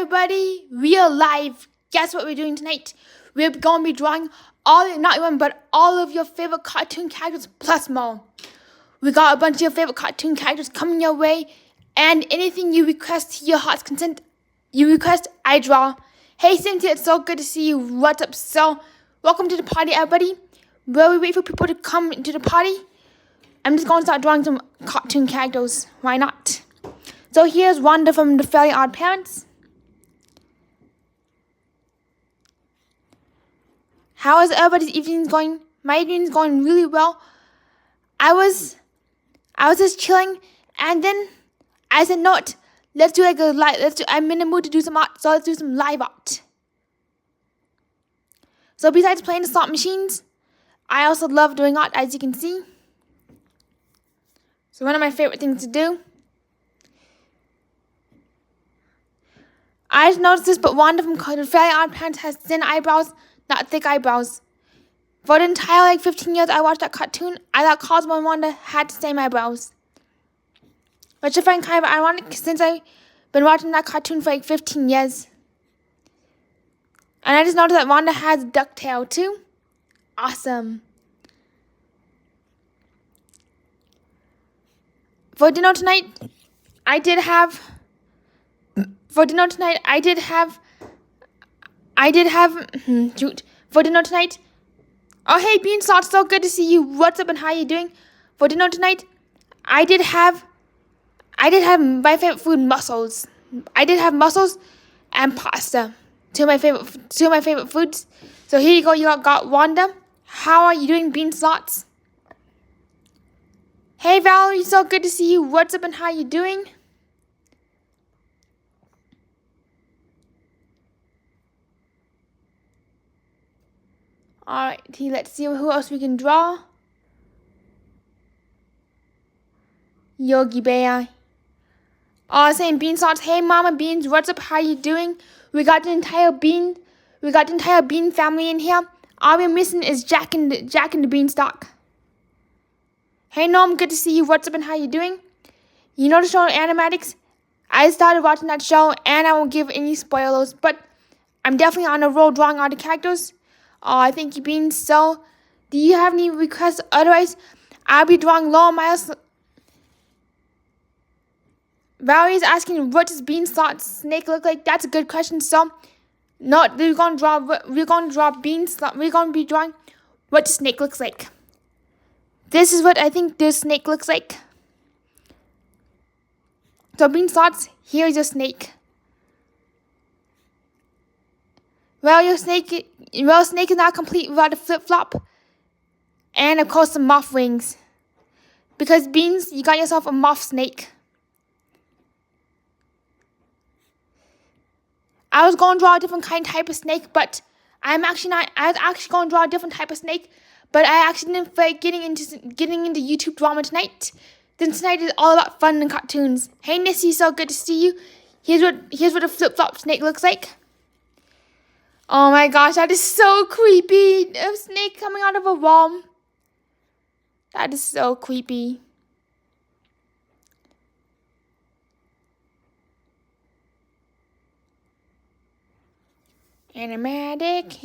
everybody, we are live. Guess what we're doing tonight? We're going to be drawing not one, but all of your favorite cartoon characters plus more. We got a bunch of your favorite cartoon characters coming your way, and anything you request to your heart's content, you request, I draw. Hey Cynthia, it's so good to see you. What's up? So, welcome to the party, everybody. While we wait for people to come into the party, I'm just going to start drawing some cartoon characters. Why not? So here's Wanda from the Fairly Odd Parents. How is everybody's evening going? My evening's going really well. I was just chilling, and then I said, "No, let's do like a live. I'm in the mood to do some art, so let's do some live art." So besides playing the slot machines, I also love doing art, as you can see. So one of my favorite things to do. I just noticed this, but Wanda from the Fairly Odd Parents has thin eyebrows, not thick eyebrows. For the entire 15 years I watched that cartoon, I thought Cosmo and Wanda had the same eyebrows. Which I find kind of ironic since I've been watching that cartoon for 15 years. And I just noticed that Wanda has a duck tail too. Awesome. For dinner tonight, I did have... For dinner tonight, For dinner tonight, oh hey Beansalt, so good to see you. What's up and how you doing? For dinner tonight, I did have my favorite food, mussels. I did have mussels and pasta. Two of my favorite foods. So here you go. You got Wanda. How are you doing, Beanslots? Hey Valerie, so good to see you. What's up and how you doing? Alright, let's see who else we can draw. Yogi Bear. Oh, saying Beanslots. Hey Mama Beans, what's up? How you doing? We got the entire bean family in here. All we're missing is Jack and the Beanstalk. Hey Norm, good to see you. What's up and how you doing? You know the show Animatics? I started watching that show and I won't give any spoilers, but I'm definitely on a roll drawing all the characters. Oh, thank you, Beans. So, do you have any requests? Otherwise, I'll be drawing Lower Miles. Valerie's asking, what does Beanstalk's snake look like? That's a good question. So, no, we're gonna draw Beanstalk. We're gonna be drawing what the snake looks like. This is what I think the snake looks like. So, Beanstalks, here's your snake. Well, snake is not complete without a flip-flop. And, of course, some moth wings. Because, Beans, you got yourself a moth snake. I was going to draw a different type of snake, but I was actually going to draw a different type of snake, but I actually didn't feel like getting into YouTube drama tonight. Then tonight is all about fun and cartoons. Hey, Nissy, so good to see you. Here's what a flip-flop snake looks like. Oh my gosh, that is so creepy. A snake coming out of a wall. That is so creepy. Animatic.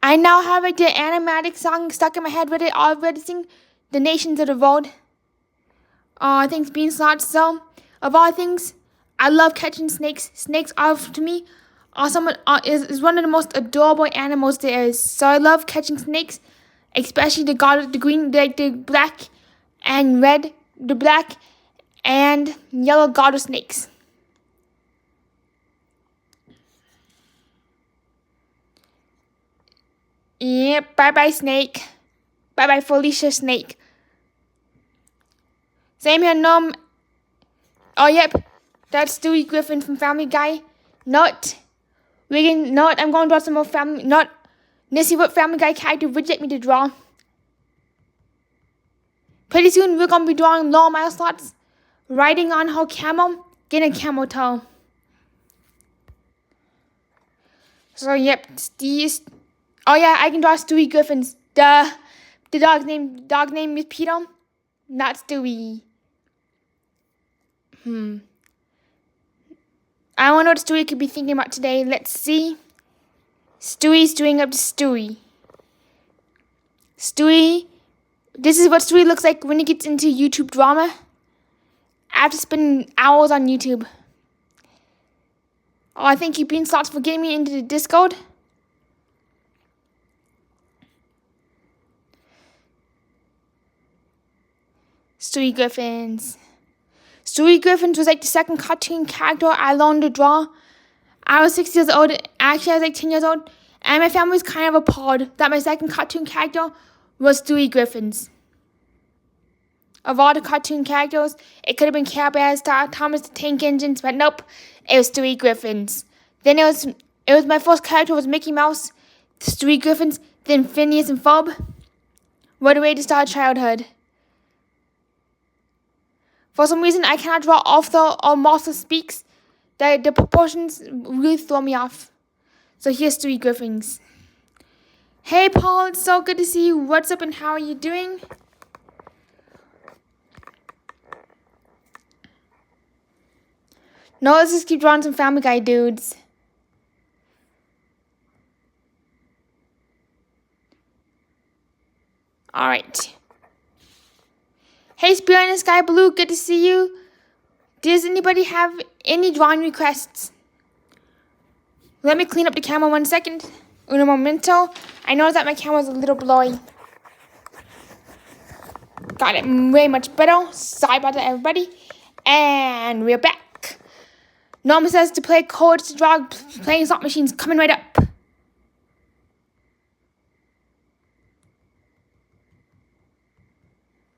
I now have the animatic song stuck in my head with it already. Sing The Nations of the World. Oh, thanks, Beanstalk. So, of all things, I love catching snakes. Snakes are, to me, is one of the most adorable animals there is. So I love catching snakes, especially the black and red, the black and yellow garter snakes. Yep, bye-bye snake. Bye-bye Felicia snake. Same here, Nom. Oh, yep. That's Stewie Griffin from Family Guy. I'm going to draw some more Nissy, what Family Guy character would you like me to draw? Pretty soon, we're going to be drawing Lower Miles slots, riding on her camel, getting a camel toe. So, yep, oh yeah, I can draw Stewie Griffins. The dog name is Peter, not Stewie. I wonder what Stewie could be thinking about today. Let's see. Stewie's doing up to Stewie. Stewie, this is what Stewie looks like when he gets into YouTube drama. After spending hours on YouTube. Oh, thank you, Beanstalks, for getting me into the Discord. Stewie Griffins. Stewie Griffins was like the second cartoon character I learned to draw. I was 6 years old. Actually, I was like 10 years old. And my family was kind of appalled that my second cartoon character was Stewie Griffins. Of all the cartoon characters, it could have been Care Bears, Thomas the Tank Engines, but nope, it was Stewie Griffins. Then it was my first character was Mickey Mouse, Stewie Griffins, then Phineas and Ferb. What a way to start childhood. For some reason, I cannot draw Arthur or Martha Speaks. The proportions really throw me off. So here's Stewie Griffins. Hey Paul, it's so good to see you. What's up and how are you doing? No, let's just keep drawing some Family Guy dudes. Alright. Hey Spirit in the Sky Blue, good to see you. Does anybody have any drawing requests? Let me clean up the camera 1 second. Un momento. I noticed that my camera's a little blurry. Got it way much better. Sorry about that, everybody. And we're back. Norma says to play chords to draw playing slot machines. Coming right up.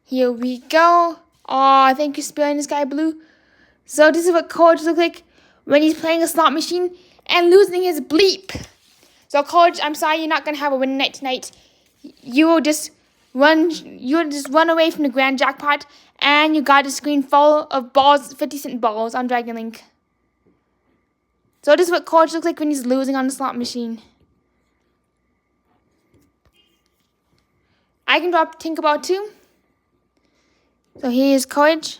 Here we go. Oh, thank you, Spirit in the Sky Blue. So this is what chords look like when he's playing a slot machine and losing his bleep. So Coach, I'm sorry you're not gonna have a winning night tonight. You'll just run away from the grand jackpot, and you got a screen full of balls, 50-cent balls on Dragon Link. So this is what Coach looks like when he's losing on the slot machine. I can draw Tinkerbell too. So here's Coach.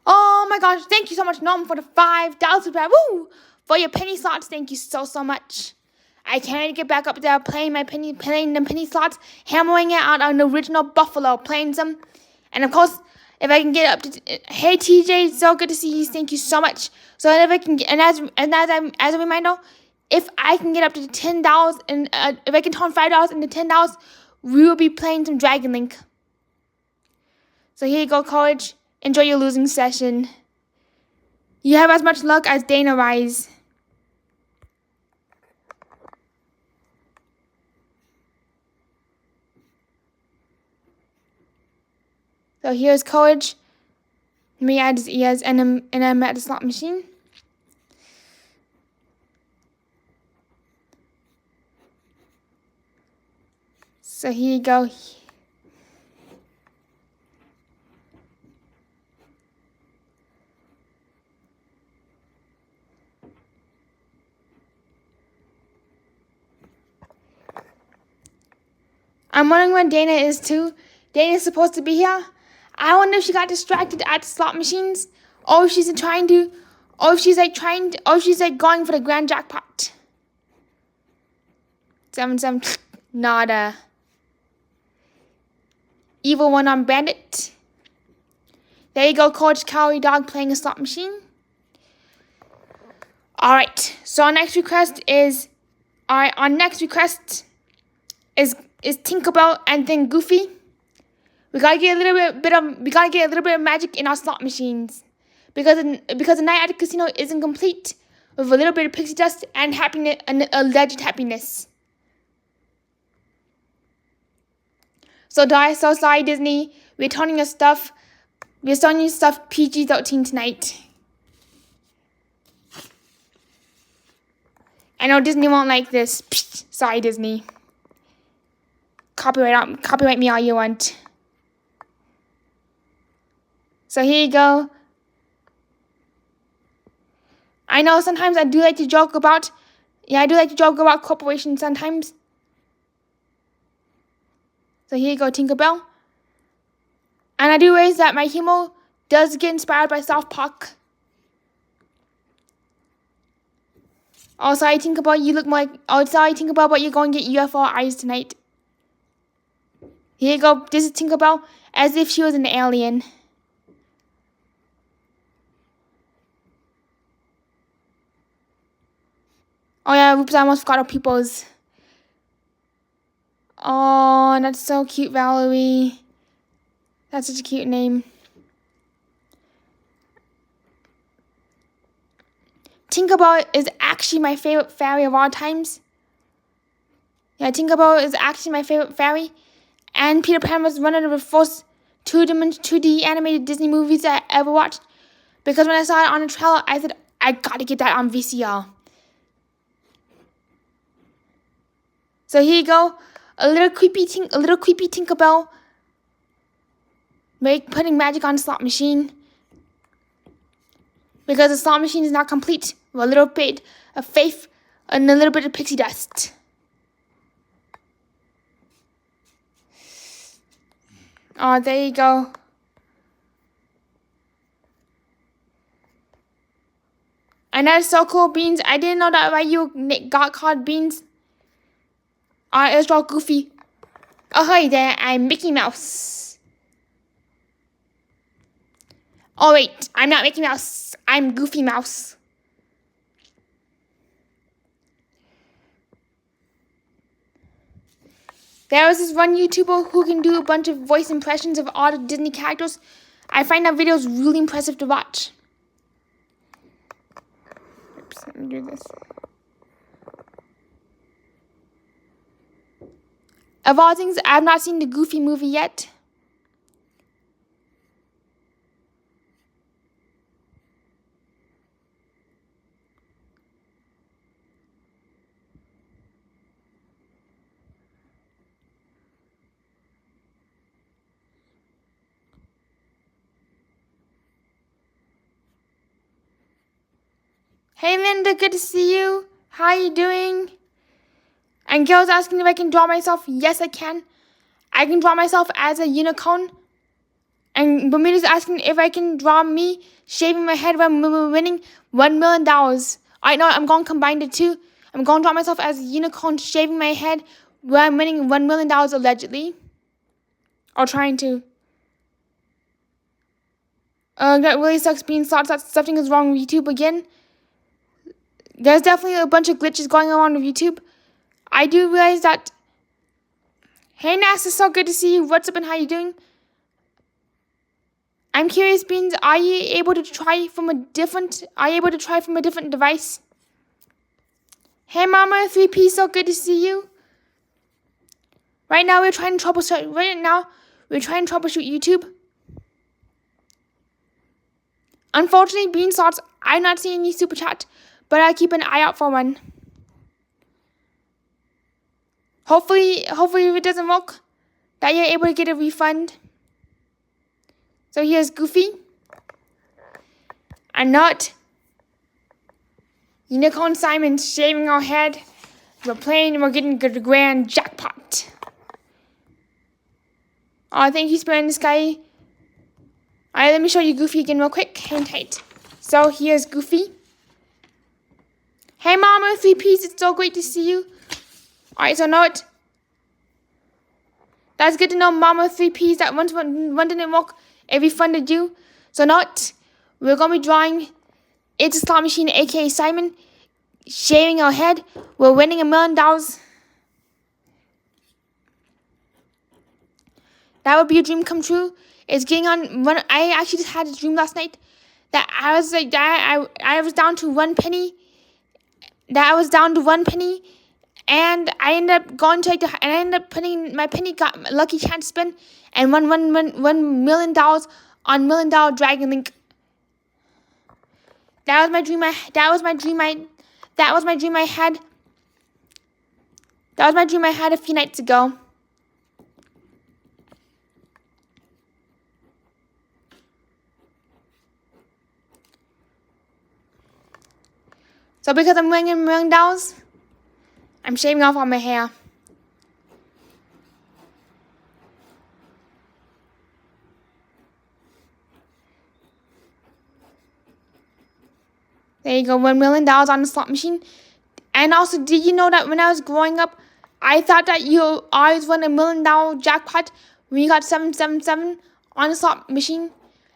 Oh my gosh, thank you so much, Norm, for the $5. Woo! For your penny slots, thank you so much. I can't wait to get back up there playing the penny slots, hammering it out on the original Buffalo, playing some. And of course, if I can get up to, hey TJ, so good to see you, thank you so much. So if I can, and as a reminder, if I can get up to $10 and if I can turn $5 into $10, we will be playing some Dragon Link. So here you go, Coach. Enjoy your losing session. You have as much luck as Dana Rise. So here's Coach. Me at his ears, and I'm at the slot machine. So here you go. I'm wondering where Dana is too. Dana's supposed to be here. I wonder if she got distracted at the slot machines, or if she's going for the grand jackpot. 7 nada. Evil one-armed bandit. There you go, Coach Cowrie Dog playing a slot machine. Alright, so our next request is Tinkerbell and then Goofy. We gotta get a little bit of magic in our slot machines. Because the night at the casino isn't complete with a little bit of pixie dust and happiness and alleged happiness. So sorry, Disney. We're turning your stuff PG-13 tonight. I know Disney won't like this. Psst, sorry, Disney. Copyright me all you want. So here you go. I know sometimes I do like to joke about corporations sometimes. So here you go, Tinkerbell. And I do realize that my humor does get inspired by South Park. Oh, sorry, Tinkerbell, you look more like... Oh, sorry, Tinkerbell, but you're going to get UFO eyes tonight. Here you go, this is Tinkerbell, as if she was an alien. Oh yeah, oops, I almost forgot our peoples. Oh, that's so cute, Valerie. That's such a cute name. Tinkerbell is actually my favorite fairy of all times. Yeah, Tinkerbell is actually my favorite fairy. And Peter Pan was one of the first 2D animated Disney movies that I ever watched. Because when I saw it on the trailer, I said, I gotta get that on VCR. So here you go. A little creepy Tinkerbell. Putting magic on a slot machine. Because the slot machine is not complete. With a little bit of faith and a little bit of pixie dust. Oh, there you go. And that's so cool, Beans. I didn't know that why you got called Beans. Let's draw Goofy. Oh, hi there. I'm Mickey Mouse. Oh, wait. I'm not Mickey Mouse. I'm Goofy Mouse. There was this one YouTuber who can do a bunch of voice impressions of all the Disney characters. I find that videos really impressive to watch. Oops, let me do this. Of all things, I have not seen the Goofy movie yet. Hey Linda, good to see you. How are you doing? And Gail's asking if I can draw myself. Yes, I can. I can draw myself as a unicorn. And Bermuda's asking if I can draw me shaving my head when we're winning $1 million. Alright, no, I'm going to combine the two. I'm going to draw myself as a unicorn shaving my head when I'm winning $1 million allegedly. Or trying to. That really sucks being thought that something is wrong with YouTube again. There's definitely a bunch of glitches going on with YouTube. I do realize that. Hey Nas, it's so good to see you. What's up and how you doing? I'm curious, Beans, are you able to try from a different device? Hey Mama, 3P, so good to see you. Right now we're trying to troubleshoot YouTube. Unfortunately, Beans thoughts, I'm not seeing any super chat. But I'll keep an eye out for one. Hopefully if it doesn't work, that you're able to get a refund. So here's Goofy. I'm not Unicorn Simon shaving our head. We're getting the grand jackpot. Oh, thank you, Spirit in the Sky. Alright, let me show you Goofy again real quick. Hang tight. So here's Goofy. Hey Mama, 3Ps, it's so great to see you. Alright, so note. That's good to know, Mama, 3Ps, that one didn't work, it refunded you. So note, we're going to be drawing It's a Slot Machine, aka Simon, shaving our head. We're winning $1 million. That would be a dream come true. It's getting on. I actually just had a dream last night that I was like, I was down to 1 penny. And I ended up going to and I ended up putting my penny, got lucky chance spin, and won $1 million on $1 Million Dragon Link. That was my dream. That was my dream I had a few nights ago. So because I'm winning $1 million, I'm shaving off all my hair. There you go, $1 million on the slot machine. And also, did you know that when I was growing up, I thought that you always won $1 million jackpot when you got 777 on the slot machine.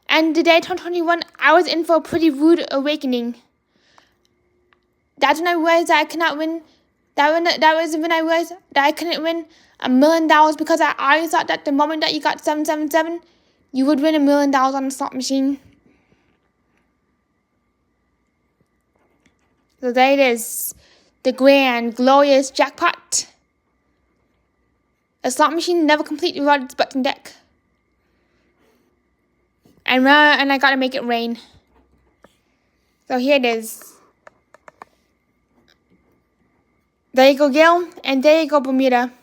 And today, 2021, I was in for a pretty rude awakening. That's when I realized that I could not win. That was when I realized that I couldn't win $1 million, because I always thought that the moment that you got 777, you would win $1 million on the slot machine. So there it is, the grand, glorious jackpot. A slot machine never completely rotted its button deck. And I gotta make it rain. So here it is. There you go, Gil, and there you go, Bermuda.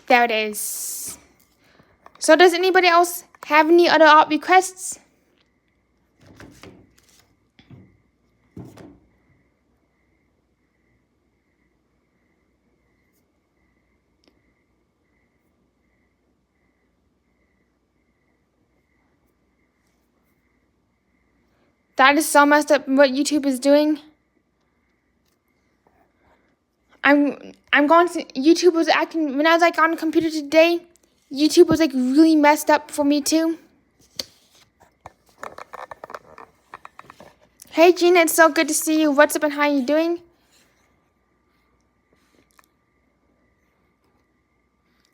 There it is. So does anybody else have any other art requests? That is so messed up what YouTube is doing. I'm going to, YouTube was acting, when I was like on the computer today, YouTube was like really messed up for me too. Hey Gina, it's so good to see you. What's up and how you doing?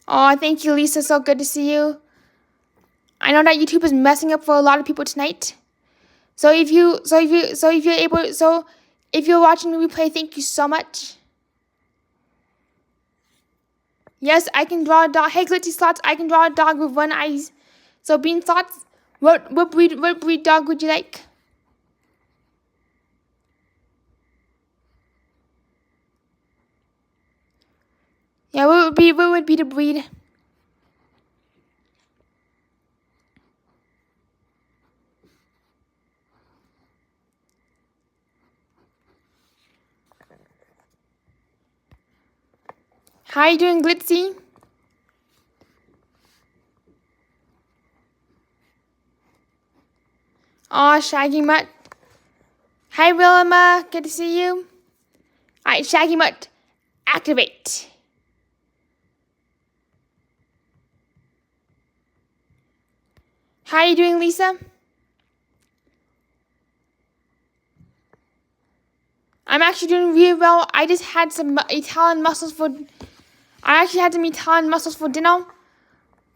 Oh, thank you, Lisa. So good to see you. I know that YouTube is messing up for a lot of people tonight. So if you're watching the replay, thank you so much. Yes, I can draw a dog. Hey, Glitzy Slots, I can draw a dog with one eye. So Bean Slots, what breed dog would you like? Yeah, what would be the breed? How are you doing, Glitzy? Oh, Shaggy Mutt. Hi, Wilma. Good to see you. Alright, Shaggy Mutt, activate. How are you doing, Lisa? I'm actually doing really well. I just had some Italian mussels for... I actually had some Italian mussels for dinner.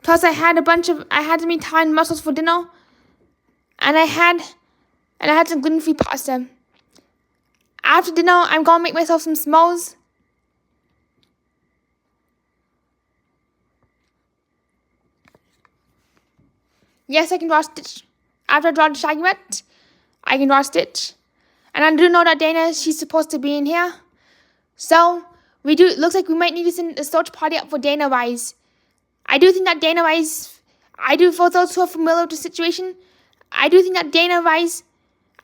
Plus, I had some Italian mussels for dinner. And I had some gluten-free pasta. After dinner, I'm gonna make myself some s'mores. Yes, I can draw Stitch. After I draw the Shaggy Mutt, I can draw Stitch. And I do know that Dana, she's supposed to be in here. So, it looks like we might need to send a search party up for Dana Wise. I do think that Dana Wise, for those who are familiar with the situation, I do think that Dana Wise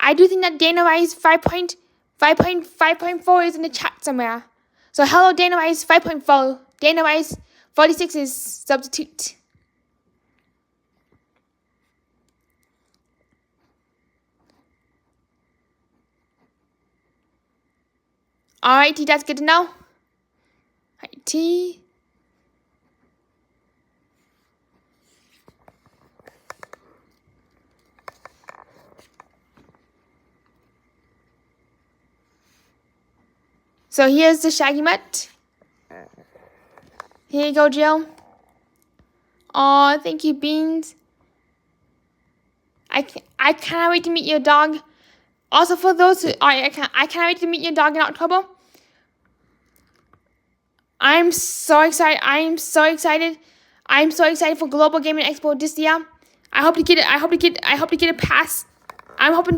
5.4 is in the chat somewhere. So hello Dana Wise 5.4. Dana Wise 46 is substitute. Alrighty, that's good to know. Alrighty. So here's the Shaggy Mutt. Here you go, Jill. Aw, thank you, Beans. I cannot wait to meet your dog. Also, for those who... I cannot wait to meet your dog in October. I'm so excited. I'm so excited for Global Gaming Expo this year. I hope to get a pass. I hope to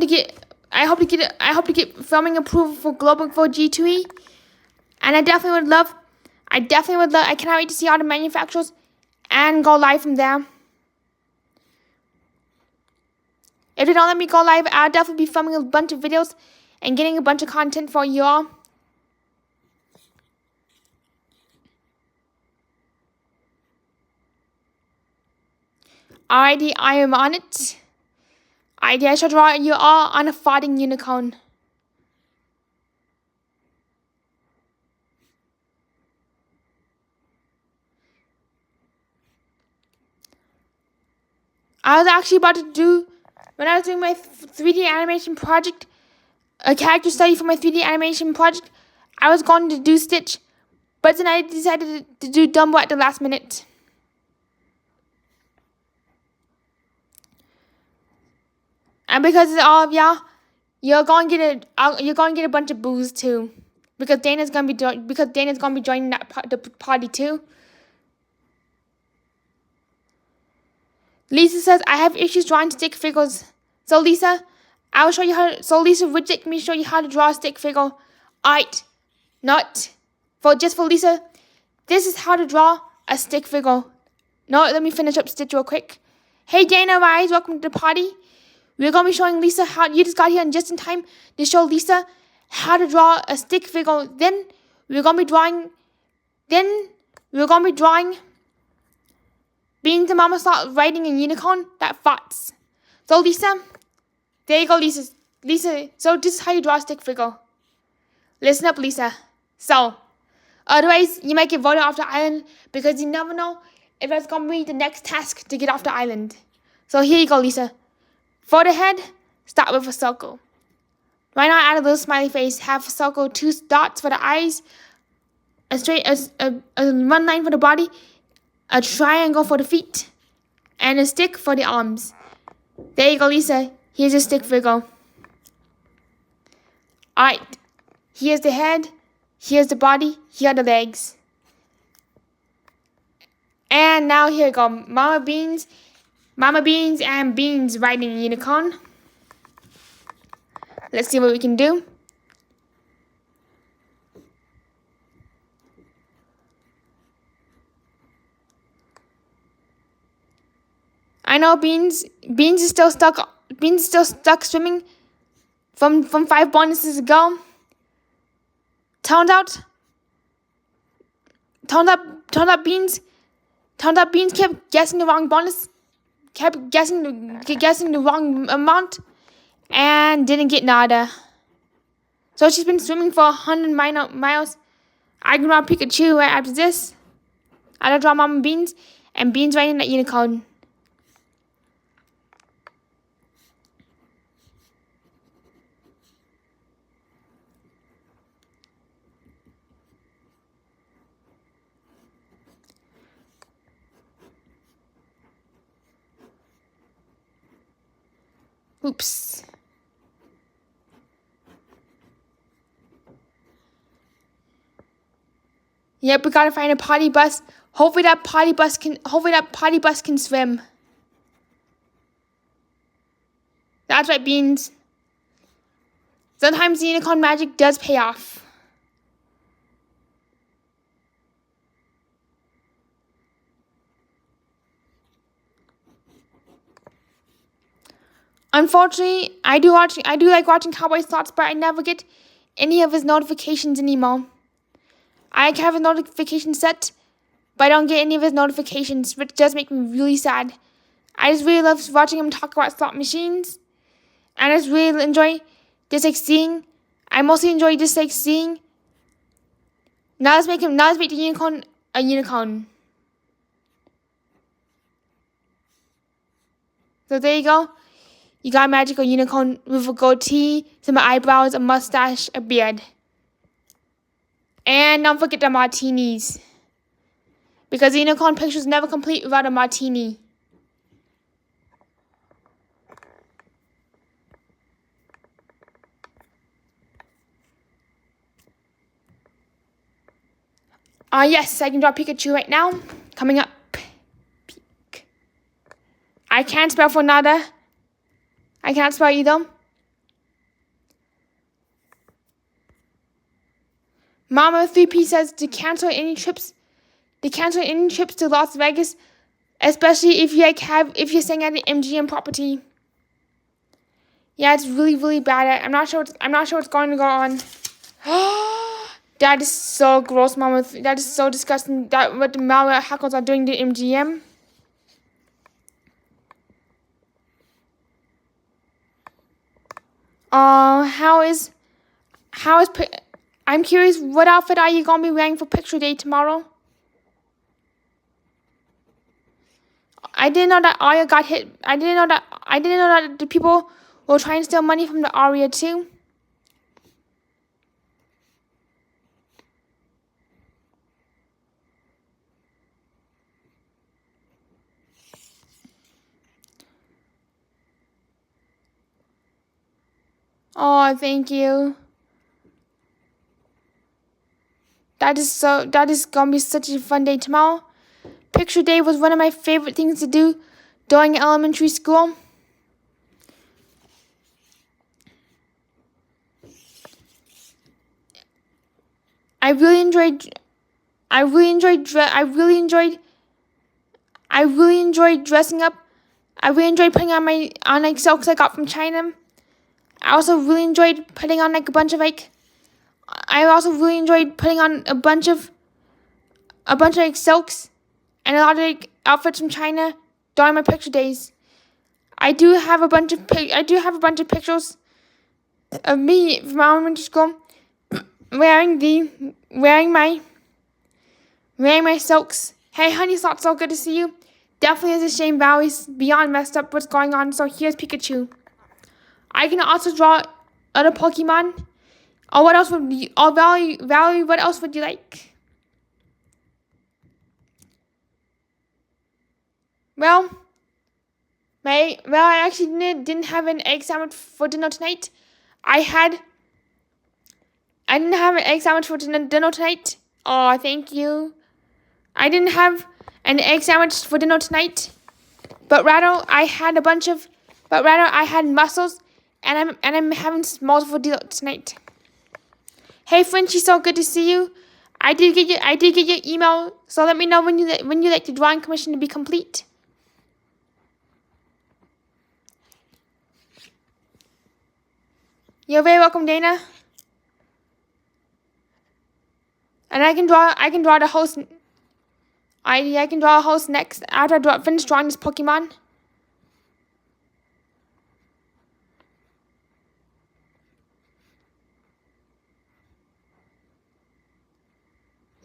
get filming approval for G2E. And I definitely would love, I cannot wait to see all the manufacturers and go live from there. If they don't let me go live, I'll definitely be filming a bunch of videos and getting a bunch of content for you all. Alrighty, I am on it. I shall draw you all on a fighting unicorn. I was actually about to do, when I was doing my 3D animation project, a character study for my 3D animation project, I was going to do Stitch, but then I decided to do Dumbo at the last minute. And because of all of y'all, you're going to get a bunch of boos too, because Dana's gonna be joining the party too. Lisa says I have issues drawing stick figures. So Lisa, I will show you how. So Lisa would let me show you how to draw a stick figure. Alright, not for just for Lisa. This is how to draw a stick figure. No, let me finish up Stitch real quick. Hey Dana, Rise, welcome to the party. We're gonna be showing Lisa how you just got here and just in time to show Lisa how to draw a stick figure. Then we're gonna be drawing. Beans and Mama start riding a unicorn that farts. So Lisa, there you go, Lisa. Lisa, so this is how you draw a stick figure. Listen up, Lisa. So, otherwise you might get voted off the island because you never know if that's gonna be the next task to get off the island. So here you go, Lisa. For the head, start with a circle. Right now, add a little smiley face. Have a circle, 2 dots for the eyes, a one line for the body, a triangle for the feet, and a stick for the arms. There you go, Lisa. Here's a stick figure. Alright. Here's the head. Here's the body. Here are the legs. And now here we go. Mama Beans and Beans riding a unicorn. Let's see what we can do. I know Beans is still stuck. Beans is still stuck swimming from 5 bonuses ago. Turns out Beans kept guessing the wrong bonus. Kept guessing the wrong amount and didn't get nada. So she's been swimming for 100 miles. I can draw Pikachu right after this. I'll draw Mama Beans and Beans riding that unicorn. Oops. Yep, we gotta find a potty bus. Hopefully that potty bus can swim. That's right, Beans. Sometimes the unicorn magic does pay off. Unfortunately, I do like watching Cowboy Thoughts, but I never get any of his notifications anymore. I have a notification set, but I don't get any of his notifications, which does make me really sad. I just really love watching him talk about slot machines, and I just really enjoy just like seeing. I mostly enjoy just like seeing. Now let's make the unicorn a unicorn. So there you go. You got a magical unicorn with a goatee, some eyebrows, a mustache, a beard. And don't forget the martinis. Because the unicorn picture is never complete without a martini. Yes, I can draw Pikachu right now. Coming up. Peek. I can't spell for nada. I can't spell either. Mama 3P says to cancel any trips to Las Vegas, especially if you're staying at the MGM property. Yeah, it's really, really bad. I'm not sure what's going to go on. That is so gross, Mama. That is so disgusting. That what the Mama hackers are doing to MGM. How is, I'm curious, what outfit are you gonna be wearing for picture day tomorrow? I didn't know that Arya got hit. I didn't know that the people were trying to steal money from the Arya too. Oh, thank you. That is gonna be such a fun day tomorrow. Picture day was one of my favorite things to do during elementary school. I really enjoyed dressing up. I really enjoyed putting on like silks I got from China. I also really enjoyed putting on like a bunch of like. I also really enjoyed putting on a bunch of like silks and a lot of like outfits from China during my picture days. I do have a bunch of pictures of me from elementary school wearing my silks. Hey, honey, it's not so good to see you. Definitely is a shame Valley's beyond messed up what's going on, so here's Pikachu. I can also draw other Pokemon. Oh, what else would you, oh, Valerie, what else would you like? Well, I actually didn't have an egg sandwich for dinner tonight. I didn't have an egg sandwich for dinner tonight. Oh, thank you. I didn't have an egg sandwich for dinner tonight, but rather I had mussels, and I'm having s'mores for dinner tonight. Hey, Frenchie, so good to see you. I did get your email, so let me know when you like the drawing commission to be complete. You're very welcome, Dana. And I can draw the host. I can draw a host next after I finish drawing this Pokemon.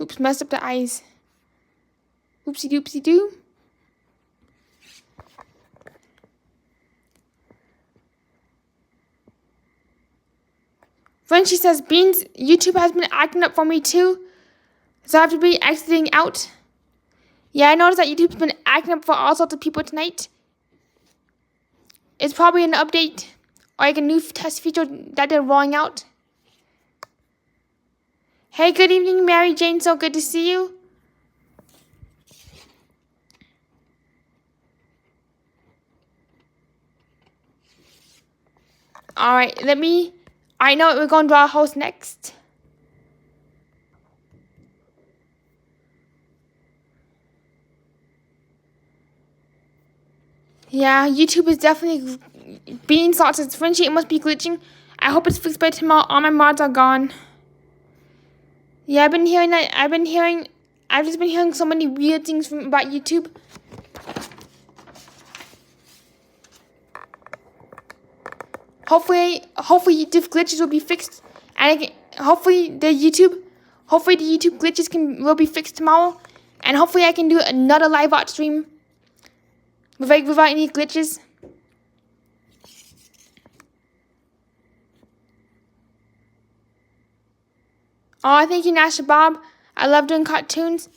Oops, messed up the eyes. Oopsie doopsie doo. Frenchie says, Beans, YouTube has been acting up for me too, so I have to be exiting out. Yeah, I noticed that YouTube's been acting up for all sorts of people tonight. It's probably an update or like a new test feature that they're rolling out. Hey, good evening, Mary Jane. So good to see you. Alright, I know we're going to draw a host next. Yeah, YouTube is definitely being thought as Frenchie. It must be glitching. I hope it's fixed by tomorrow. All my mods are gone. Yeah, I've just been hearing so many weird things about YouTube. Hopefully YouTube glitches will be fixed, and hopefully the YouTube glitches will be fixed tomorrow, and hopefully I can do another live art stream without any glitches. Oh, thank you, Nasha Bob. I love doing cartoons.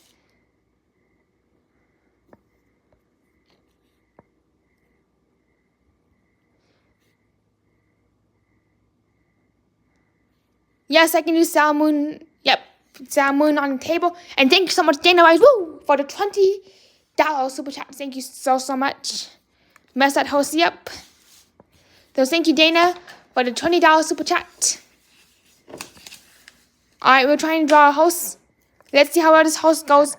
Yes, I can do Sailor Moon. Yep, Sailor Moon on the table. And thank you so much, Dana Wise, for the $20 super chat. Thank you so much. Mess that host up. So thank you, Dana, for the $20 super chat. Alright, we're trying to draw a host. Let's see how well this host goes.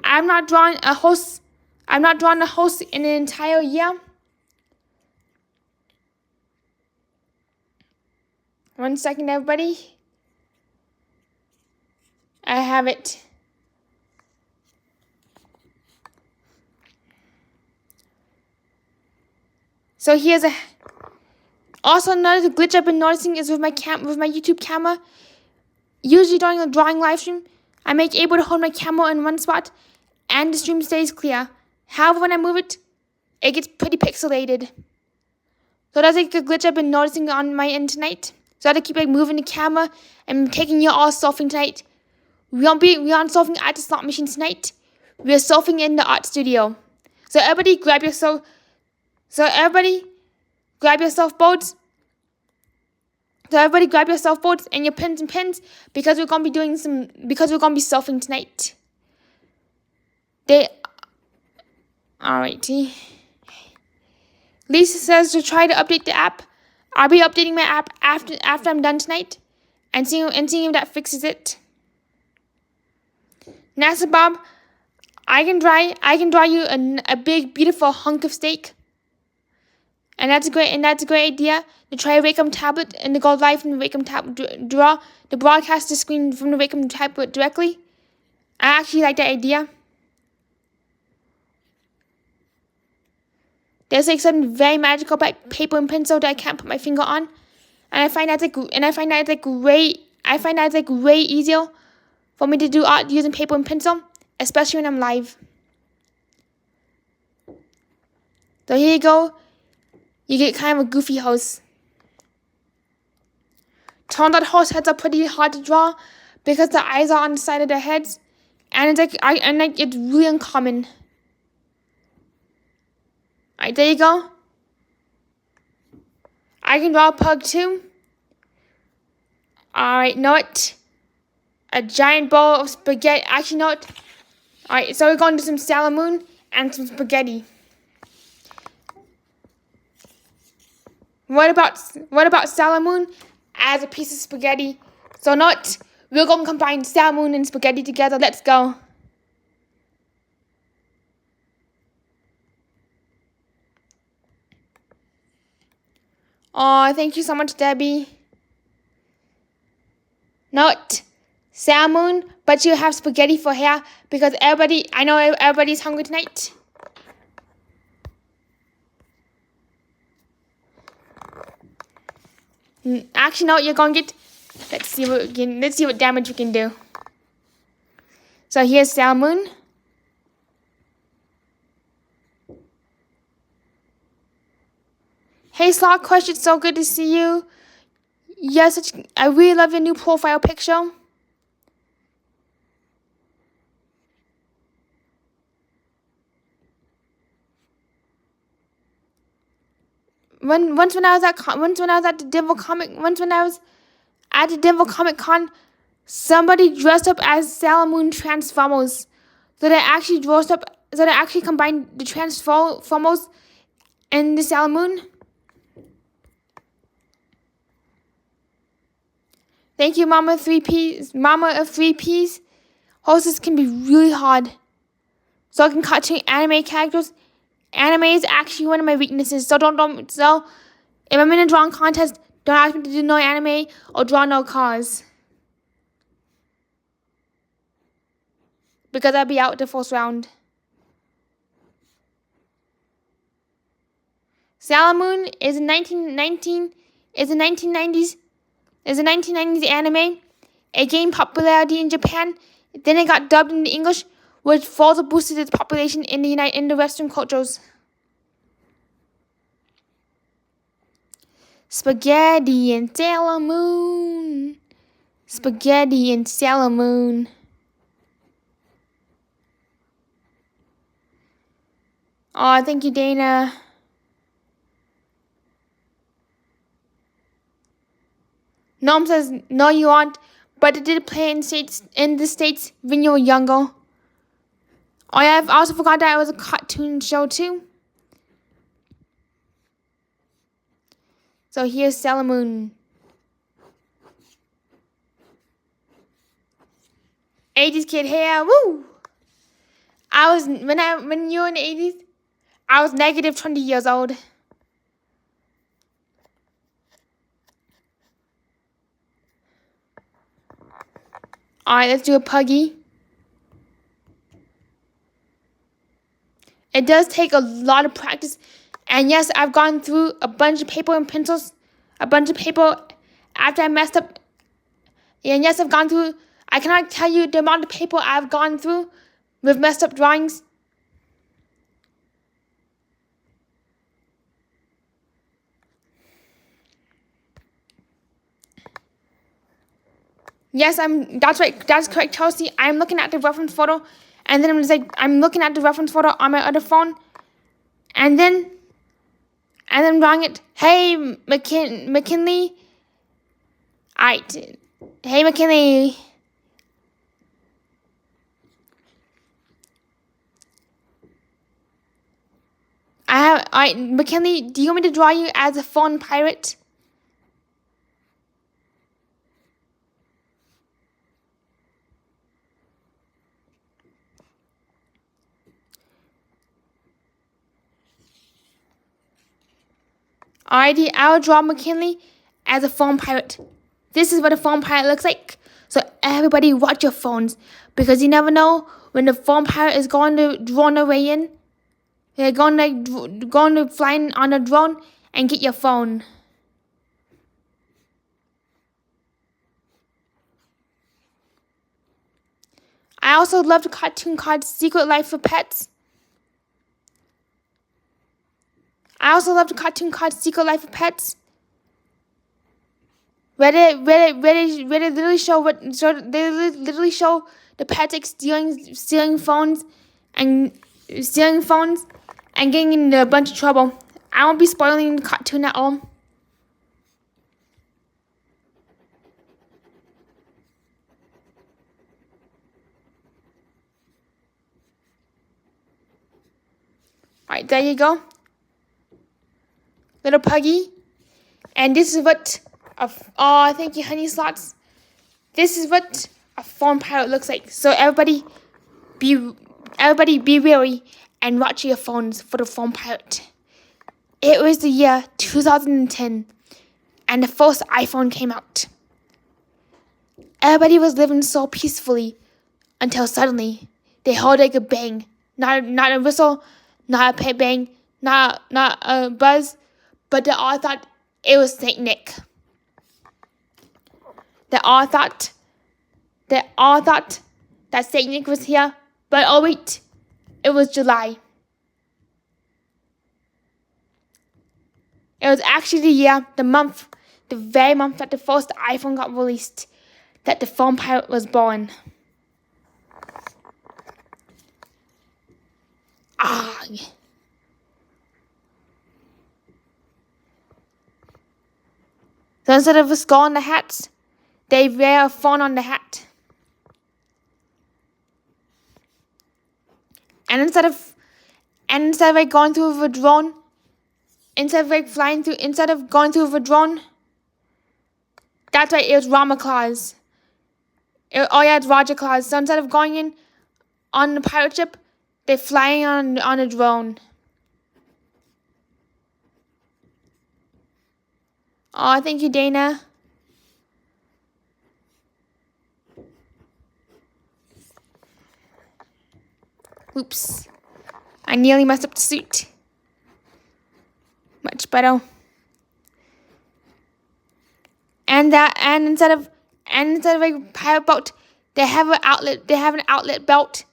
I'm not drawing a host in an entire year. One second, everybody. I have it. So here's Also, another glitch I've been noticing is with my YouTube camera. Usually during a drawing live stream, I'm able to hold my camera in one spot, and the stream stays clear. However, when I move it, it gets pretty pixelated. So that's like a glitch I've been noticing on my end tonight. So I have to keep moving the camera and taking you all surfing tonight. We aren't surfing at the slot machine tonight. We are surfing in the art studio. So everybody grab your surfboards. So everybody grab your surfboards and your pins and pins because we're gonna be surfing tonight. Alrighty. Lisa says to try to update the app. I'll be updating my app after I'm done tonight, and seeing if that fixes it. NASA Bob, I can draw you a big beautiful hunk of steak. And that's a great idea to try a Wacom tablet and to go live from the Wacom tablet, draw the broadcaster screen from the Wacom tablet directly. I actually like that idea. There's like something very magical about paper and pencil that I can't put my finger on, and I find that it's way easier for me to do art using paper and pencil, especially when I'm live. So here you go. You get kind of a goofy horse. Turns out horse heads are pretty hard to draw because the eyes are on the side of their heads, and it's really uncommon. Alright, there you go. I can draw a pug too. Alright, not a giant bowl of spaghetti. Actually, not. Alright, so we're going to do some salmon and some spaghetti. What about salmon as a piece of spaghetti? So we're going to combine salmon and spaghetti together. Let's go. Oh, thank you so much, Debbie. Not salmon, but you have spaghetti for hair because I know everybody's hungry tonight. Actually, no, you're going to get... Let's see what damage we can do. So here's salmon. Hey, Slot Crush, it's so good to see you. Yes, I really love your new profile picture. Once when I was at the Denver Comic Con, somebody dressed up as Sailor Moon Transformers. So they actually combined the Transformers and the Sailor Moon. Thank you, Mama of 3Ps. Horses can be really hard. So I can cartoon anime characters. Anime is actually one of my weaknesses. So so if I'm in a drawing contest, don't ask me to do no anime or draw no cars. Because I'll be out the first round. Sailor Moon is a 1990s anime. It gained popularity in Japan. Then it got dubbed into English, which further boosted its population in the Western cultures. Spaghetti and Sailor Moon. Spaghetti and Sailor Moon. Oh, thank you, Dana. Norm says, no, you aren't, but it did play in the States when you were younger. Oh, yeah, I've also forgot that it was a cartoon show, too. So here's Sailor Moon. 80s kid hair, woo! When you were in the 80s, I was negative 20 years old. Alright, let's do a puggy. It does take a lot of practice. And yes, I've gone through a bunch of paper and pencils a bunch of paper after I messed up. And yes, I've gone through, I cannot tell you the amount of paper I've gone through with messed up drawings. Yes, that's right, that's correct, Chelsea. I'm looking at the reference photo, and then I'm looking at the reference photo on my other phone, and then drawing it. Hey, McKinley. Alright. Hey, McKinley. Alright, McKinley, do you want me to draw you as a phone pirate? Alrighty, I'll draw McKinley as a phone pirate. This is what a phone pirate looks like. So everybody watch your phones, because you never know when the phone pirate is going to drone away in. They're going to fly in on a drone and get your phone. I also love the cartoon called Secret Life of Pets. Where they literally show the pets like stealing phones and getting in a bunch of trouble. I won't be spoiling the cartoon at all. Alright, there you go. Little puggy. And this is what thank you, honey slots. This is what a phone pirate looks like. So everybody be wary and watch your phones for the phone pirate. It was the year 2010 and the first iPhone came out. Everybody was living so peacefully until suddenly they heard like a bang. Not a whistle, not a bang, not a buzz, but they all thought it was Saint Nick. They all thought that Saint Nick was here, but oh wait, it was July. It was actually the very month that the first iPhone got released, that the phone pirate was born. So instead of a skull on the hat, they wear a phone on the hat. And instead of like going through with a drone, instead of going through with a drone, that's right, it was Rama Claus. It's Roger Claus. So instead of going in on the pirate ship, they're flying on a drone. Oh, thank you, Dana. Oops. I nearly messed up the suit. Much better. And instead of a pirate boat, they have an outlet belt.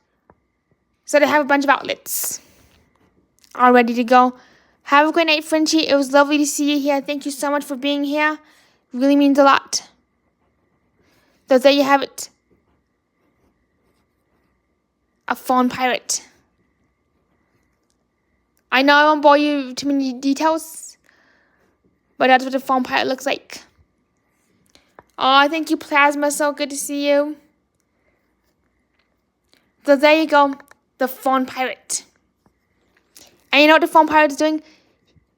So they have a bunch of outlets all ready to go. Have a great night, Frenchie. It was lovely to see you here. Thank you so much for being here. It really means a lot. So there you have it. A phone pirate. I know I won't bore you with too many details, but that's what a phone pirate looks like. Oh, thank you, Plasma. So good to see you. So there you go. The phone pirate. And you know what the phone pirate is doing?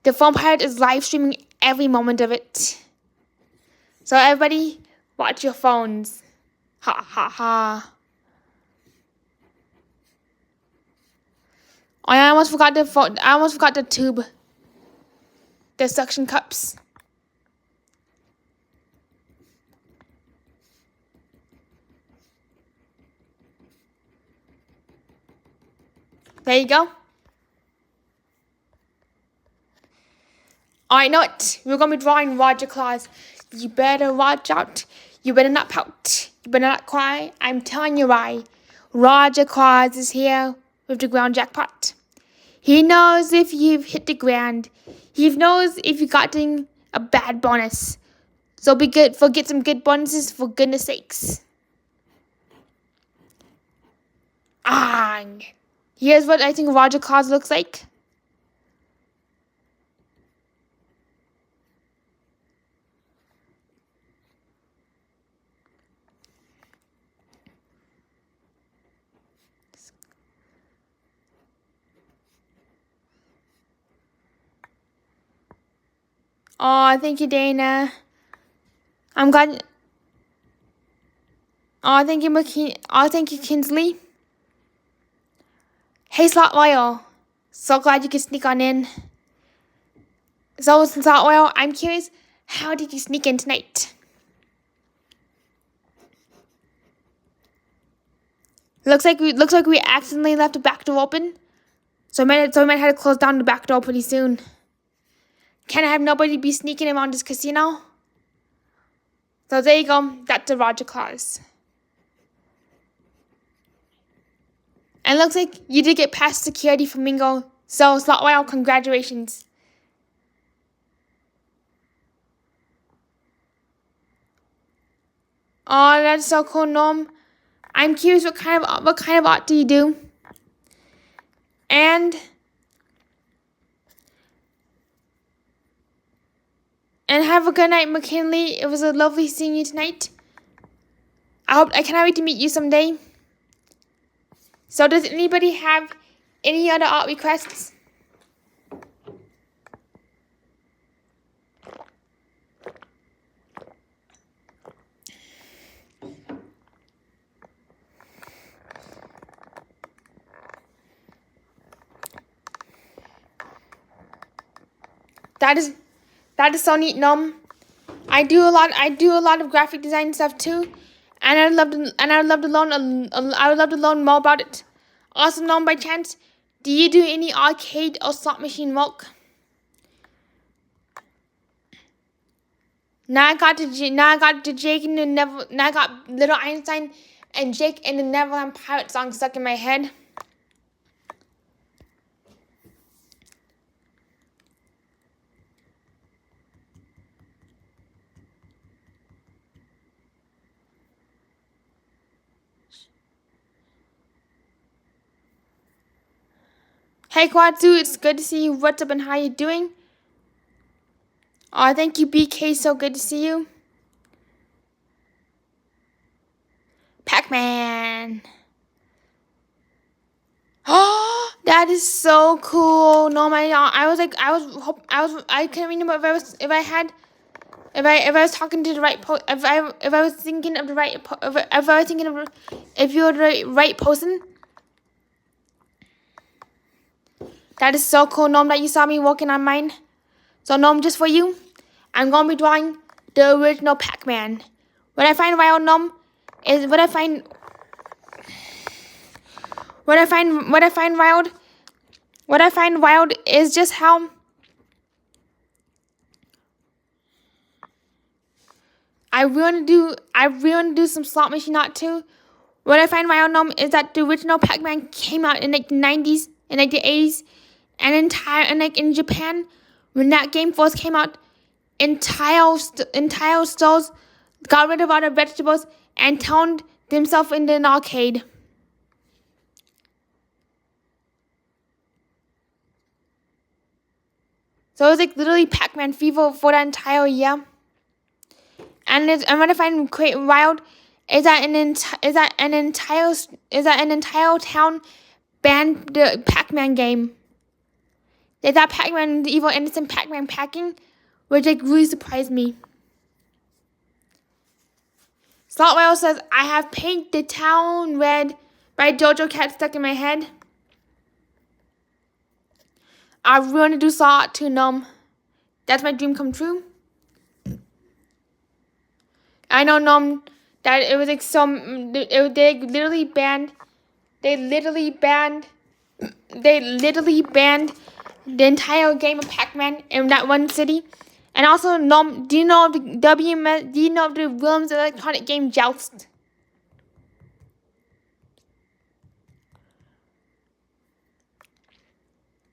The phone pirate is live streaming every moment of it. So everybody, watch your phones. Ha ha ha. Oh, I almost forgot the tube. The suction cups. There you go. I know it. We're gonna be drawing Roger Claus. You better watch out. You better not pout. You better not cry. I'm telling you why. Roger Claus is here with the ground jackpot. He knows if you've hit the ground. He knows if you've gotten a bad bonus. So be good. Get some good bonuses for goodness sakes. Here's what I think Roger Claus looks like. Oh, thank you, Dana. I'm glad. Oh, thank you, thank you, Kinsley. Hey, Slot Royal. So glad you could sneak on in. So, Slot Royal, I'm curious, how did you sneak in tonight? Looks like we accidentally left the back door open. So we might have to close down the back door pretty soon. Can I have nobody be sneaking around this casino? So there you go. That's the Roger Claus. And looks like you did get past security, Flamingo. So, Slot Royal, congratulations. Oh, that's so cool, Norm. I'm curious what kind of art do you do? And have a good night, McKinley. It was a lovely seeing you tonight. I cannot wait to meet you someday. So does anybody have any other art requests? That is so neat, Nom. I do a lot of graphic design stuff too, and I would love to learn more about it. Also, Nom, by chance, do you do any arcade or slot machine work? Now I got to Jake and the Neville. Now I got Little Einstein and Jake and the Neverland Pirate song stuck in my head. Hey Quadzu, it's good to see you. What's up and how you doing? Oh, thank you, BK. So good to see you. Pac-Man. Oh, that is so cool. No, I can't remember if I was talking to the right if I was thinking of the right if you were the right person. That is so cool, Nom, that you saw me working on mine. So, Nom, just for you, I'm gonna be drawing the original Pac-Man. What I find wild, Nom, is what I find wild is just how I really want to do some slot machine art too. What I find wild, Nom, is that the original Pac-Man came out in like the 90s and like the 80s. And in Japan, when that game first came out, entire stores got rid of all the vegetables and turned themselves into an arcade. So it was like literally Pac-Man fever for that entire year. And what I find quite wild is that an entire town banned the Pac-Man game. They thought Pac-Man, the evil innocent Pac-Man packing, which like really surprised me. Slot Whale says, I have painted the town red by Dojo Cat stuck in my head. I really want to do slot too, Nom. That's my dream come true. I know, Nom, that it was like they literally banned the entire game of Pac-Man in that one city. And also, do you know of the Williams electronic game Joust?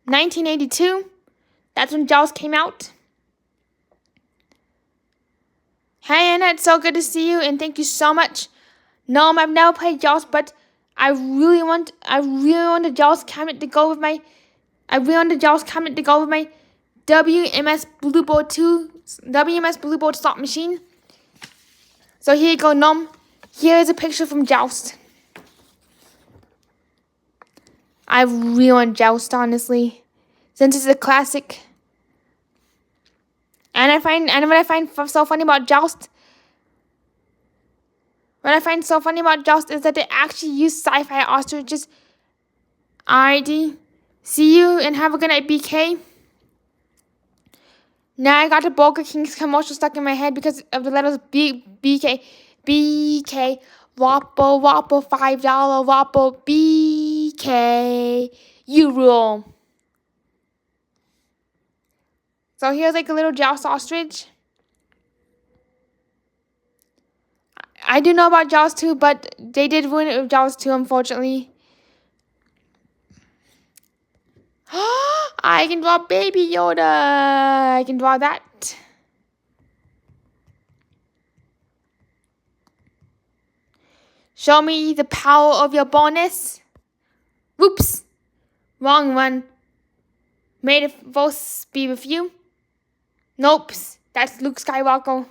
(1982), that's when Joust came out. Hey Anna, it's so good to see you, and thank you so much. No, I've never played Joust, but I really want the Joust cabinet to go with my WMS Blueboard 2 WMS Blueboard slot machine. So here you go, Nom. Here is a picture from Joust. I really want Joust, honestly, since it's a classic. And what I find so funny about Joust is that they actually use sci-fi ostriches. Alrighty. See you and have a good night, BK. Now I got the Burger King's commercial stuck in my head because of the letters BK. Whopper, $5 Whopper, BK. You rule. So here's like a little Joust ostrich. I do know about Joust 2, but they did ruin it with Joust 2, unfortunately. I can draw Baby Yoda. I can draw that. Show me the power of your bonus. Whoops. Wrong one. May the force be with you. Nope. That's Luke Skywalker.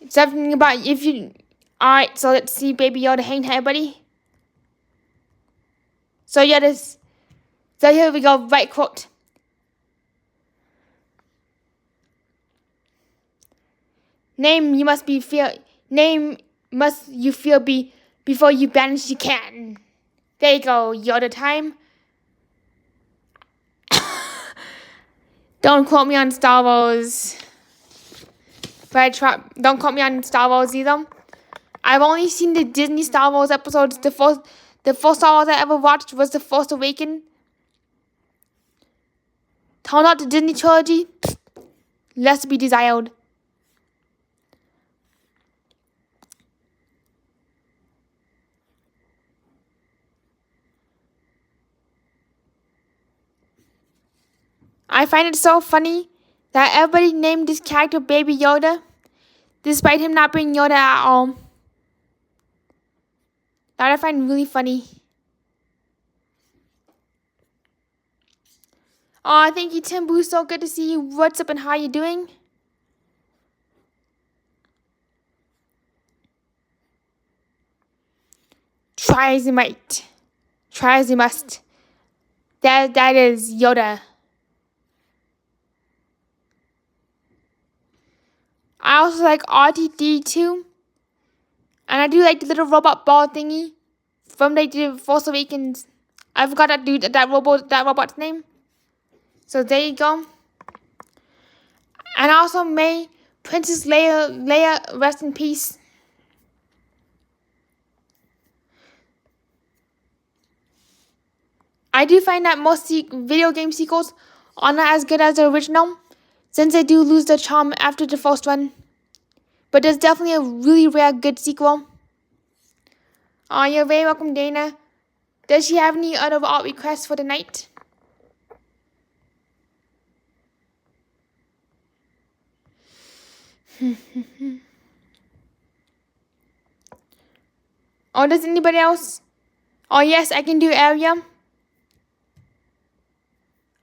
Something about if you... Alright, so let's see Baby Yoda. Hang tight, buddy. So here we go. Right quote. Name must you feel before you banish you can. There you go, Yoda time. Don't quote me on Star Wars. But don't quote me on Star Wars either. I've only seen the Disney Star Wars episodes. The first Star Wars I ever watched was The Force Awakens. Turn out the Disney trilogy. Less to be desired. I find it so funny that everybody named this character Baby Yoda, despite him not being Yoda at all. That I find really funny. Oh, thank you, Tim Boo. So good to see you. What's up and how you doing? Try as you might. Try as you must. That is Yoda. I also like RTD2. And I do like the little robot ball thingy from the Force Awakens. I forgot that robot's name. So there you go. And also may Princess Leia rest in peace. I do find that most video game sequels are not as good as the original, since they do lose their charm after the first one. But there's definitely a really rare good sequel. Oh, you're very welcome, Dana. Does she have any other art requests for the night? Or does anybody else? Oh yes, I can do area.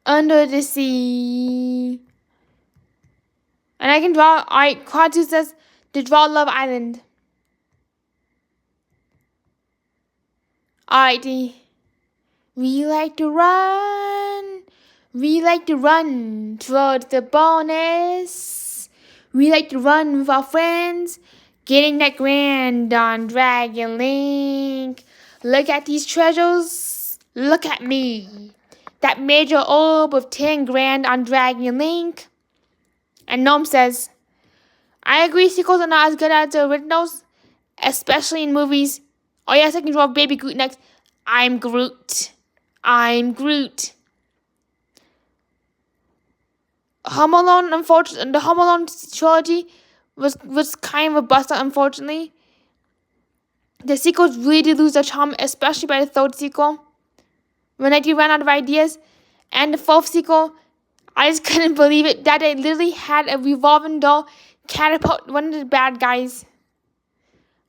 Under the sea. And I can draw, alright, Quadu says to draw Love Island. Alrighty. We like to run towards the bonus. We like to run with our friends, getting that grand on Dragon Link. Look at these treasures. Look at me. That major orb of 10 grand on Dragon Link. And Gnome says, I agree sequels are not as good as the originals, especially in movies. Oh yes, I can draw Baby Groot next. I'm Groot. I'm Groot. Home Alone, unfortunately, the Home Alone trilogy was kind of a bust, unfortunately. The sequels really did lose their charm, especially by the third sequel, when they did run out of ideas. And the fourth sequel, I just couldn't believe it, that they literally had a revolving door catapult one of the bad guys.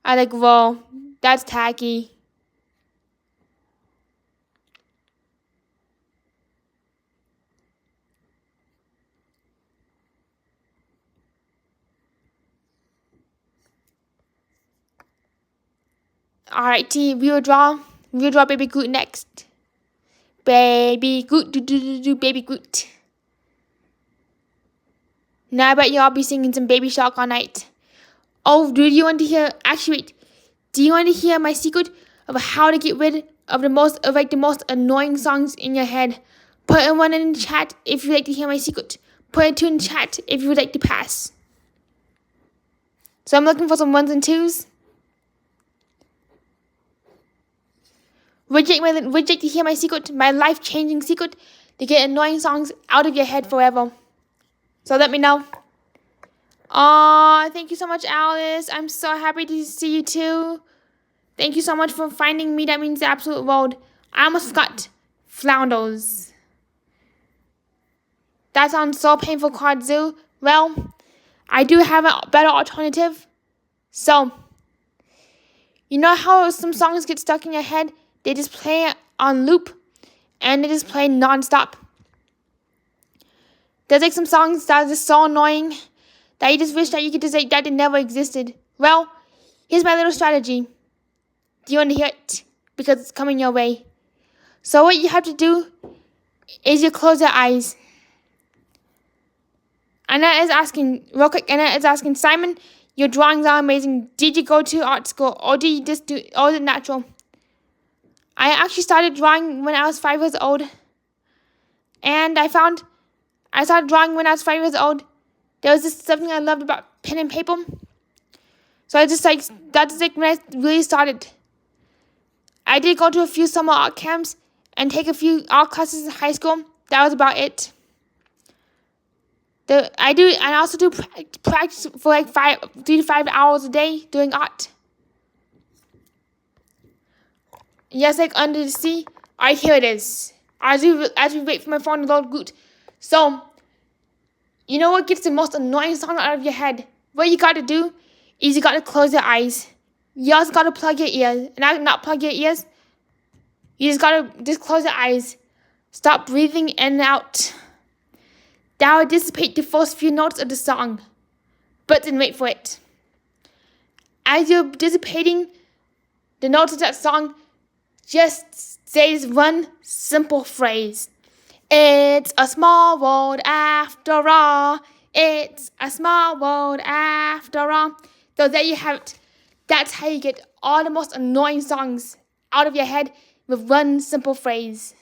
I like, whoa, that's tacky. Alright, team, we will draw Baby Groot next. Baby Groot, Baby Groot. Now I bet you all be singing some Baby Shark all night. Oh, do you want to hear, actually wait, do you want to hear my secret of how to get rid of the most annoying songs in your head? Put one in the chat if you'd like to hear my secret. Put two in the chat if you would like to pass. So I'm looking for some ones and twos. Would you like to hear my secret, my life-changing secret to get annoying songs out of your head forever? So let me know. Aw, thank you so much, Alice. I'm so happy to see you too. Thank you so much for finding me. That means the absolute world. I almost forgot. Flounders. That sounds so painful, Quadzu. Well, I do have a better alternative. So, you know how some songs get stuck in your head? They just play on loop, and they just play non-stop. There's like some songs that are just so annoying that you just wish that you could just say that it never existed. Well, here's my little strategy. Do you want to hear it? Because it's coming your way. So what you have to do is you close your eyes. Annette is asking, real quick, Annette is asking, Simon, your drawings are amazing. Did you go to art school, or did you just or is it natural? I actually started drawing when I was 5 years old. And I started drawing when I was 5 years old. There was just something I loved about pen and paper. So that's like when I really started. I did go to a few summer art camps and take a few art classes in high school. That was about it. I also do practice for like 3 to 5 hours a day doing art. Yes, like under the sea. Alright, here it is. As we wait for my phone to load Groot. So, you know what gets the most annoying song out of your head? What you gotta do is you gotta close your eyes. You also gotta plug your ears. And not plug your ears. You just gotta close your eyes. Stop breathing in and out. That will dissipate the first few notes of the song. But then wait for it. As you're dissipating the notes of that song, just say this one simple phrase. It's a small world after all. It's a small world after all. So there you have it. That's how you get all the most annoying songs out of your head with one simple phrase.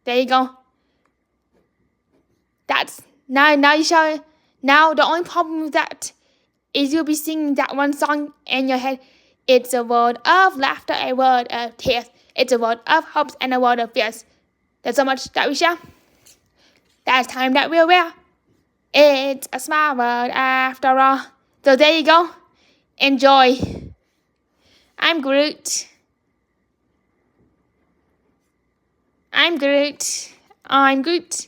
There you go. That's now you shall. Now the only problem with that is you'll be singing that one song in your head. It's a world of laughter, a world of tears. It's a world of hopes and a world of fears. There's so much that we share. That's time that we'll wear. It's a small world after all. So there you go. Enjoy. I'm Groot. I'm Groot. I'm Groot.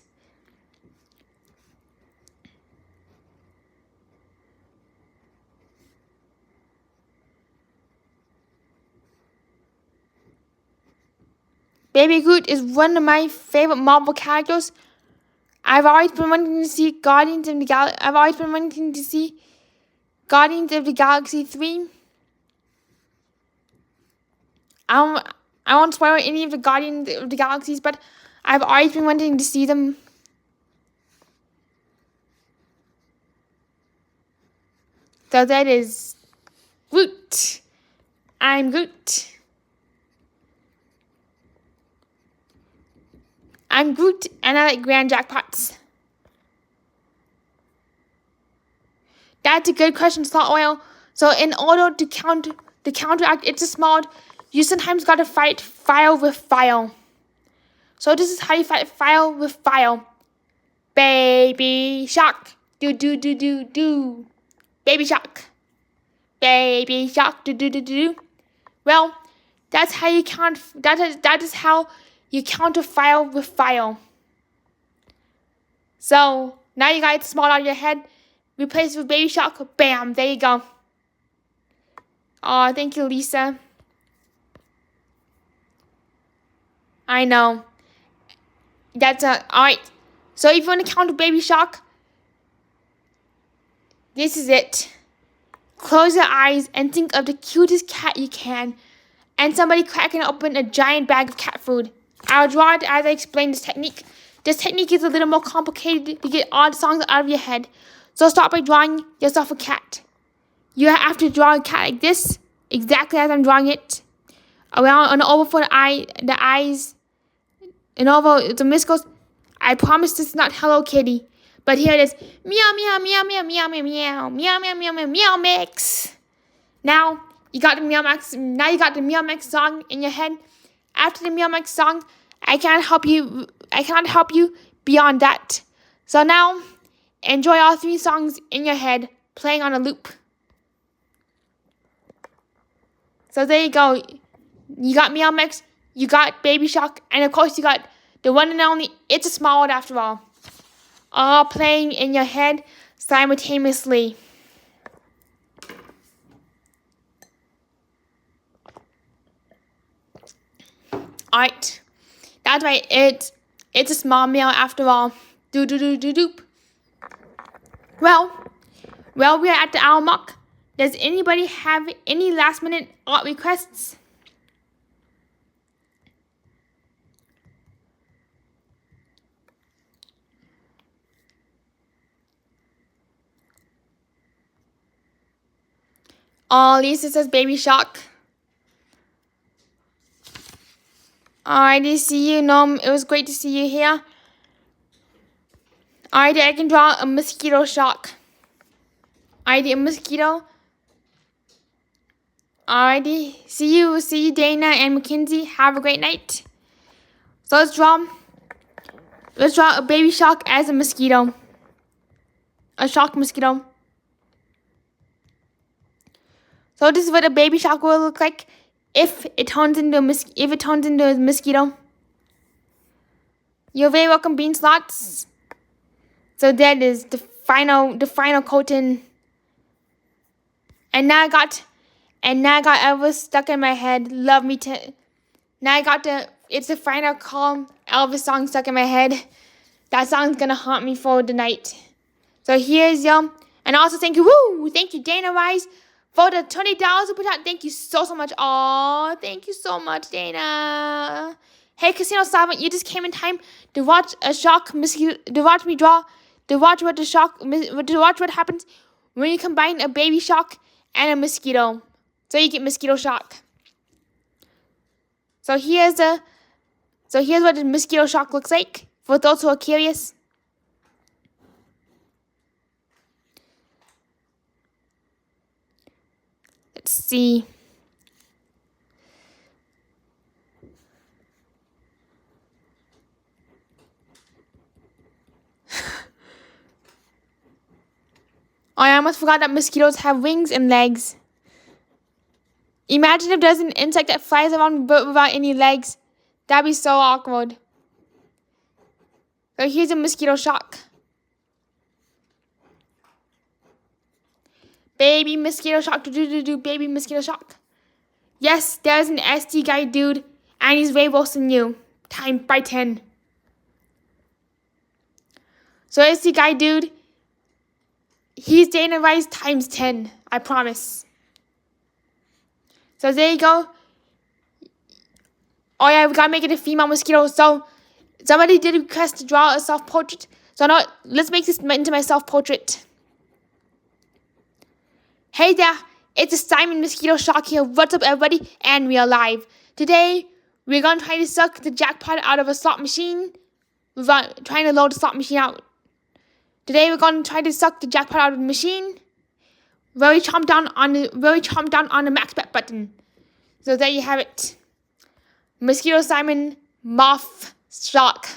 Baby Groot is one of my favorite Marvel characters. I've always been wanting to see Guardians of the Galaxy. I've always been wanting to see Guardians of the Galaxy 3. I won't spoil any of the Guardians of the Galaxies, but I've always been wanting to see them. So that is Groot. I'm Groot. I'm Groot, and I like grand jackpots. That's a good question, Salt Oil. So in order to counteract its small, you sometimes gotta fight fire with fire. So this is how you fight fire with fire. Baby shark, do do do do do. Baby shark, baby shark, do do do do. Well, that's how you that is how you counter fire with fire. So now you got it small out of your head. Replace it with baby shark. Bam, there you go. Oh, thank you, Lisa. I know. That's alright. So if you want to count a baby shark, this is it. Close your eyes and think of the cutest cat you can, and somebody cracking open a giant bag of cat food. I'll draw it as I explain this technique. This technique is a little more complicated to get all the songs out of your head. So start by drawing yourself a cat. You have to draw a cat like this, exactly as I'm drawing it. Around an oval for the eyes, an oval, the whiskers. I promise this is not Hello Kitty, but here it is. Meow meow meow meow meow meow meow meow meow meow meow meow mix. Now you got the meow mix. Now you got the meow mix song in your head. After the meow mix song, I can't help you. I can't help you beyond that. So now, enjoy all 3 songs in your head, playing on a loop. So there you go. You got Meow Mix, you got Baby Shark, and of course you got the one and only It's a Small World After all playing in your head simultaneously. Alright. That's right, it's a small meal after all. Do do do do doop. Well, we are at the hour mark. Does anybody have any last minute art requests? Oh, Lisa says Baby Shark. Alrighty, see you, Nom. It was great to see you here. Alrighty, I can draw a mosquito shark. Alrighty, a mosquito. Alrighty, see you, Dana and Mackenzie. Have a great night. So let's draw a baby shark as a mosquito. A shark mosquito. So this is what a baby shark will look like if it turns into a mosquito. You're very welcome, Bean Slots. So that is the final coating. And now I got Elvis stuck in my head. Love me to. Now I got it's the final calm Elvis song stuck in my head. That song's gonna haunt me for the night. So here's and also thank you Dana Rice for the $20 super chat. Thank you so much. Oh, thank you so much, Dana. Hey, Casino Servant, you just came in time to watch a shark mosquito. To watch me draw. To watch what happens when you combine a baby shark and a mosquito. So you get mosquito shark. So here's what the mosquito shark looks like for those who are curious. Let's see. Oh, I almost forgot that mosquitoes have wings and legs. Imagine if there's an insect that flies around but without any legs. That'd be so awkward. So here's a mosquito shark. Baby mosquito shark, baby mosquito shark. Yes, there's an SD guy dude, and he's way worse than you. Times by 10. So SD guy dude, he's Dana Rice times 10, I promise. So there you go. Oh yeah, we gotta make it a female mosquito. So somebody did request to draw a self-portrait. So now let's make this into my self-portrait. Hey there, it's a Simon Mosquito Shark here. What's up, everybody? And we are live. Today, we're gonna try to suck the jackpot out of a slot machine. We're trying to load the slot machine out. Today, we're gonna try to suck the jackpot out of the machine really chomp down on the max bet button. So there you have it. Mosquito Simon Moth Shock.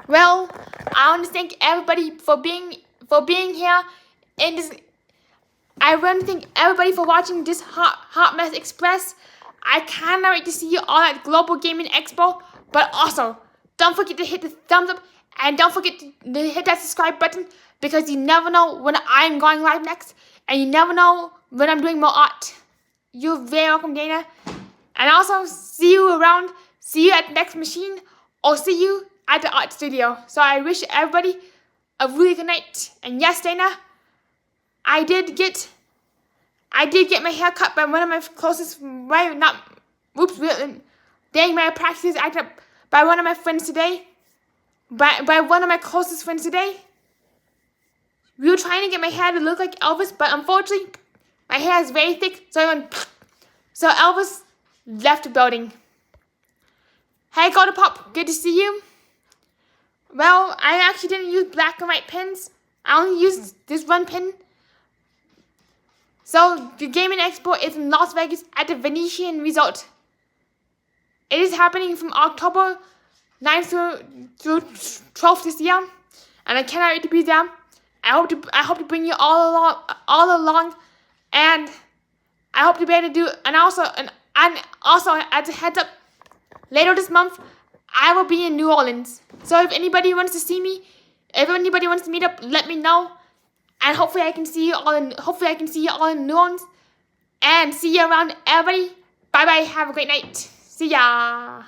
Well, I want to thank everybody for being here in this. I want to thank everybody for watching this Hot Mess Express. I cannot wait to see you all at Global Gaming Expo. But also, don't forget to hit the thumbs up and don't forget to hit that subscribe button because you never know when I'm going live next and you never know when I'm doing more art. You're very welcome, Dana. And also, see you around. See you at the next machine or see you at the art studio. So I wish everybody a really good night. And yes, Dana, I did get my hair cut by one of my closest, dang, my practice is acted up by one of my friends today. By one of my closest friends today. We were trying to get my hair to look like Elvis, but unfortunately, my hair is very thick, so Elvis left the building. Hey, Golden Pop, good to see you. Well, I actually didn't use black and white pens. I only used this one pen. So, the Gaming Expo is in Las Vegas at the Venetian Resort. It is happening from October 9th through 12th this year. And I cannot wait to be there. I hope to bring you all along. And I hope to be able to do, and also as a heads up, later this month, I will be in New Orleans. So if anybody wants to see me, if anybody wants to meet up, let me know. And hopefully I can see you all in New Orleans. And see you around, everybody. Bye bye. Have a great night. See ya.